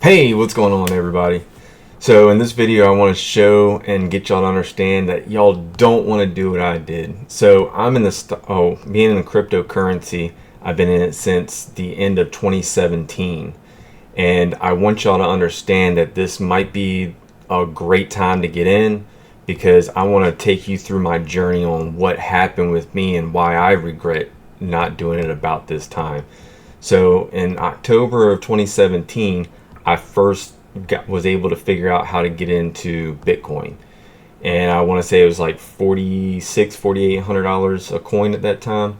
Hey, what's going on, everybody? So in this video I want to show and get y'all to understand that y'all don't want to do what I did. So I'm in being in the cryptocurrency, I've been in it since the end of 2017, and I want y'all to understand that this might be a great time to get in, because I want to take you through my journey on what happened with me and why I regret not doing it about this time. So in October of 2017, I first was able to figure out how to get into Bitcoin. And I want to say it was like $4,800 a coin at that time.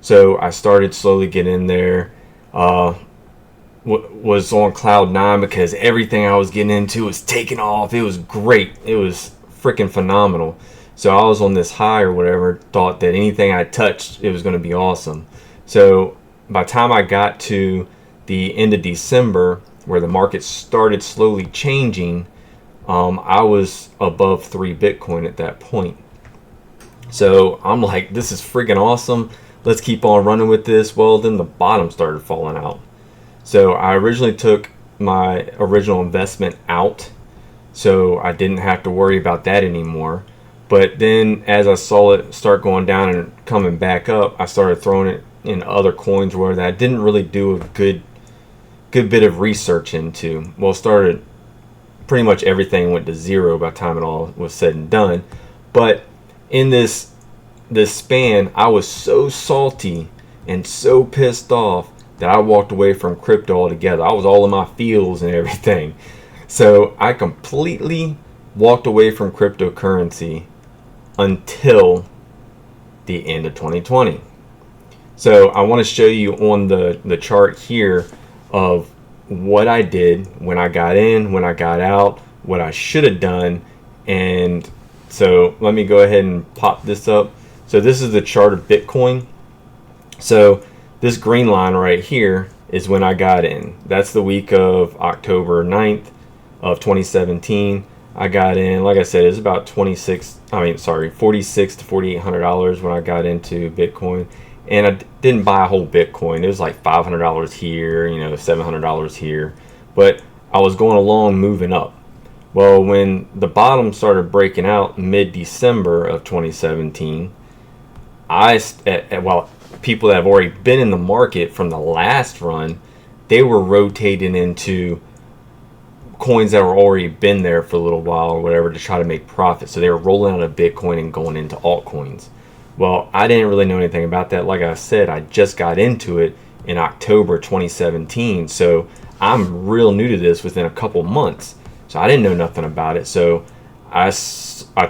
So I started slowly getting in there. Was on cloud nine because everything I was getting into was taking off. It was great. It was freaking phenomenal. So I was on this high or whatever, thought that anything I touched, it was going to be awesome. So by the time I got to the end of December, where the market started slowly changing, I was above 3 Bitcoin at that point. So I'm like, this is freaking awesome. Let's keep on running with this. Well, then the bottom started falling out. So I originally took my original investment out, so I didn't have to worry about that anymore. But then as I saw it start going down and coming back up, I started throwing it in other coins where that I didn't really do a good bit of research into. Well, started pretty much everything went to zero by the time it all was said and done. But in this span, I was so salty and so pissed off that I walked away from crypto altogether. I was all in my feels and everything. So I completely walked away from cryptocurrency until the end of 2020. So I want to show you on the chart here of what I did when I got in, when I got out, what I should have done. And so let me go ahead and pop this up. So this is the chart of Bitcoin. So this green line right here is when I got in. That's the week of October 9th of 2017. I got in, like I said, it's about $46 to $4,800 when I got into Bitcoin. And I didn't buy a whole Bitcoin. It was like $500 here, $700 here. But I was going along, moving up. Well, when the bottom started breaking out mid-December of 2017, people that have already been in the market from the last run, they were rotating into coins that were already been there for a little while or whatever to try to make profit. So they were rolling out of Bitcoin and going into altcoins. Well, I didn't really know anything about that. Like I said, I just got into it in October 2017. So I'm real new to this within a couple months. So I didn't know nothing about it. So I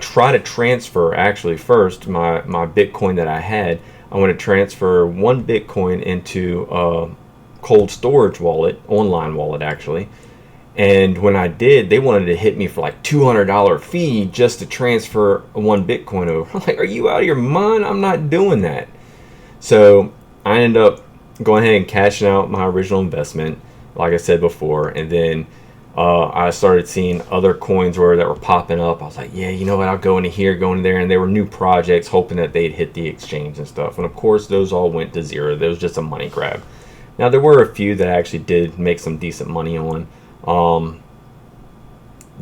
tried to transfer, actually, first my Bitcoin that I had. I want to transfer 1 Bitcoin into a cold storage wallet, online wallet actually. And when I did, they wanted to hit me for like $200 fee just to transfer 1 Bitcoin over. I'm like, are you out of your mind? I'm not doing that. So I ended up going ahead and cashing out my original investment, like I said before. And then I started seeing other coins that were popping up. I was like, yeah, you know what? I'll go into here, go into there. And they were new projects, hoping that they'd hit the exchange and stuff. And of course, those all went to zero. There was just a money grab. Now, there were a few that actually did make some decent money on.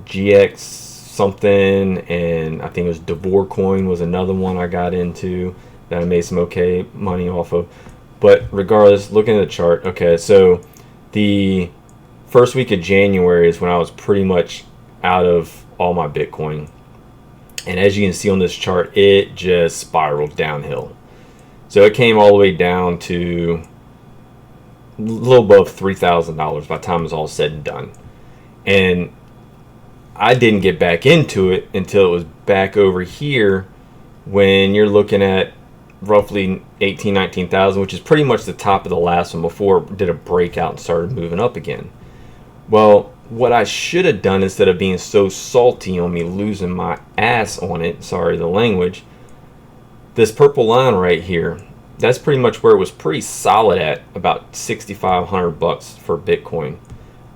GX something, and I think it was Devor Coin was another one I got into that I made some okay money off of. But regardless, looking at the chart, okay, so the first week of January is when I was pretty much out of all my Bitcoin. And as you can see on this chart, it just spiraled downhill. So it came all the way down to a little above $3,000 by the time it was all said and done. And I didn't get back into it until it was back over here, when you're looking at roughly 19,000, which is pretty much the top of the last one before it did a breakout and started moving up again. Well, what I should have done, instead of being so salty on me losing my ass on it, sorry the language, this purple line right here, that's pretty much where it was pretty solid at, about $6,500 for Bitcoin.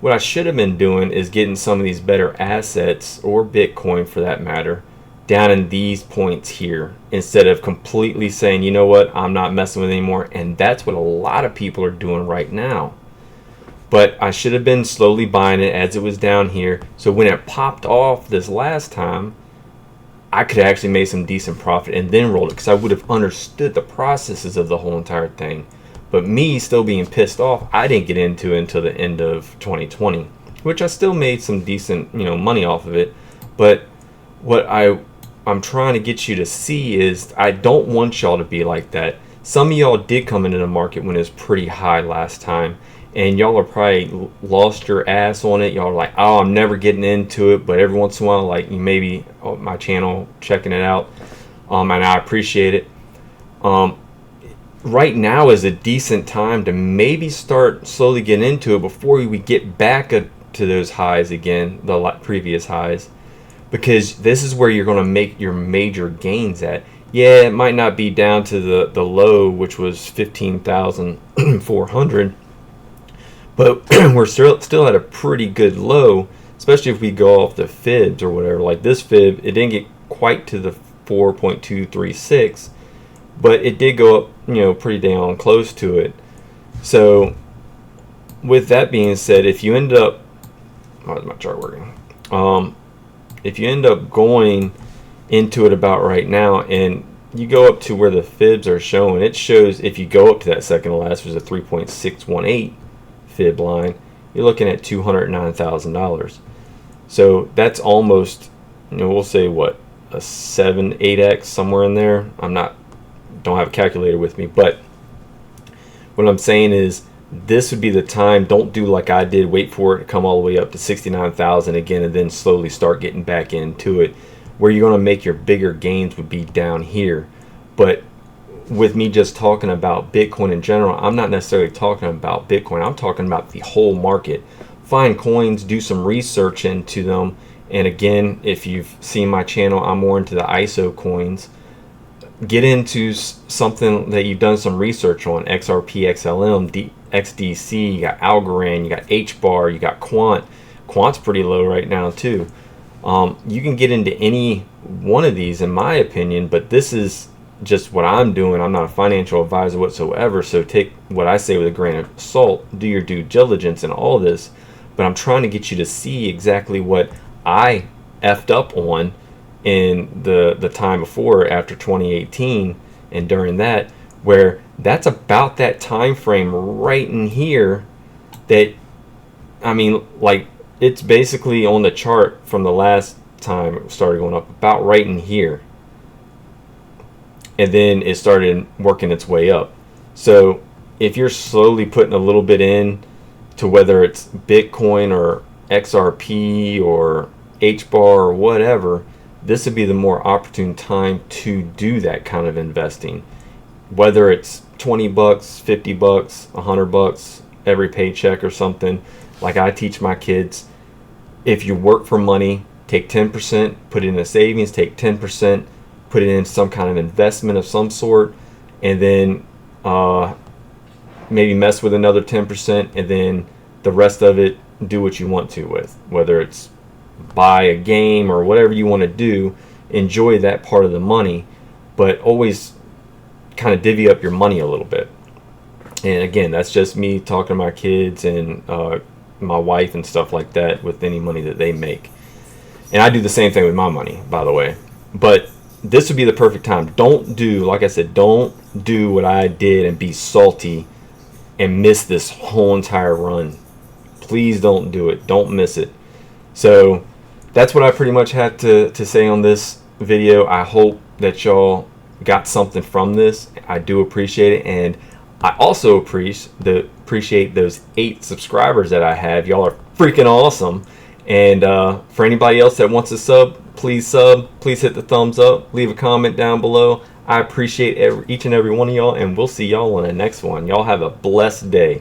What I should have been doing is getting some of these better assets, or Bitcoin for that matter, down in these points here, instead of completely saying, you know what, I'm not messing with it anymore. And that's what a lot of people are doing right now. But I should have been slowly buying it as it was down here. So when it popped off this last time, I could have actually made some decent profit and then rolled it, because I would have understood the processes of the whole entire thing. But me still being pissed off, I didn't get into it until the end of 2020, which I still made some decent, money off of it. But what I'm trying to get you to see is, I don't want y'all to be like that. Some of y'all did come into the market when it was pretty high last time, and y'all are probably lost your ass on it. Y'all are like, oh, I'm never getting into it. But every once in a while, like, you maybe on my channel checking it out, and I appreciate it. Right now is a decent time to maybe start slowly getting into it before we get back to those highs again, the previous highs, because this is where you're going to make your major gains at. Yeah, it might not be down to the low, which was 15,400. But we're still at a pretty good low, especially if we go off the fibs or whatever. Like this fib, it didn't get quite to the 4.236, but it did go up, pretty damn close to it. So with that being said, if you end up, how's my chart working? If you end up going into it about right now, and you go up to where the fibs are showing, it shows if you go up to that second to last, was a 3.618 fib line, you're looking at $209,000. So that's almost, we'll say what, a 7-8x, somewhere in there. Don't have a calculator with me, but what I'm saying is, this would be the time. Don't do like I did, wait for it to come all the way up to 69,000 again and then slowly start getting back into it. Where you're going to make your bigger gains would be down here. But with me just talking about Bitcoin in general, I'm not necessarily talking about Bitcoin. I'm talking about the whole market. Find coins, do some research into them. And again, if you've seen my channel, I'm more into the ISO coins. Get into something that you've done some research on: XRP, XLM, XDC, you got Algorand, you got HBAR, you got Quant. Quant's pretty low right now too. You can get into any one of these, in my opinion, but this is just what I'm doing. I'm not a financial advisor whatsoever, so take what I say with a grain of salt. Do your due diligence in all this, but I'm trying to get you to see exactly what I effed up on in the time before, after 2018, and during that, where that's about that time frame right in here that, I mean, like, it's basically on the chart from the last time it started going up, about right in here, and then it started working its way up. So if you're slowly putting a little bit in to whether it's Bitcoin or XRP or HBAR or whatever, this would be the more opportune time to do that kind of investing. Whether it's 20 bucks, 50 bucks, 100 bucks every paycheck or something. Like I teach my kids, if you work for money, take 10%, put it in a savings, take 10%, put it in some kind of investment of some sort, and then maybe mess with another 10%, and then the rest of it, do what you want to with. Whether it's buy a game or whatever you want to do, enjoy that part of the money, but always kind of divvy up your money a little bit. And again, that's just me talking to my kids and my wife and stuff like that with any money that they make. And I do the same thing with my money, by the way. But this would be the perfect time. Don't do, like I said, don't do what I did and be salty and miss this whole entire run. Please don't do it. Don't miss it. So that's what I pretty much had to say on this video. I hope that y'all got something from this. I do appreciate it, and I also appreciate those 8 subscribers that I have. Y'all are freaking awesome. And for anybody else that wants to sub, please hit the thumbs up, leave a comment down below. I appreciate each and every one of y'all, and we'll see y'all on the next one. Y'all have a blessed day.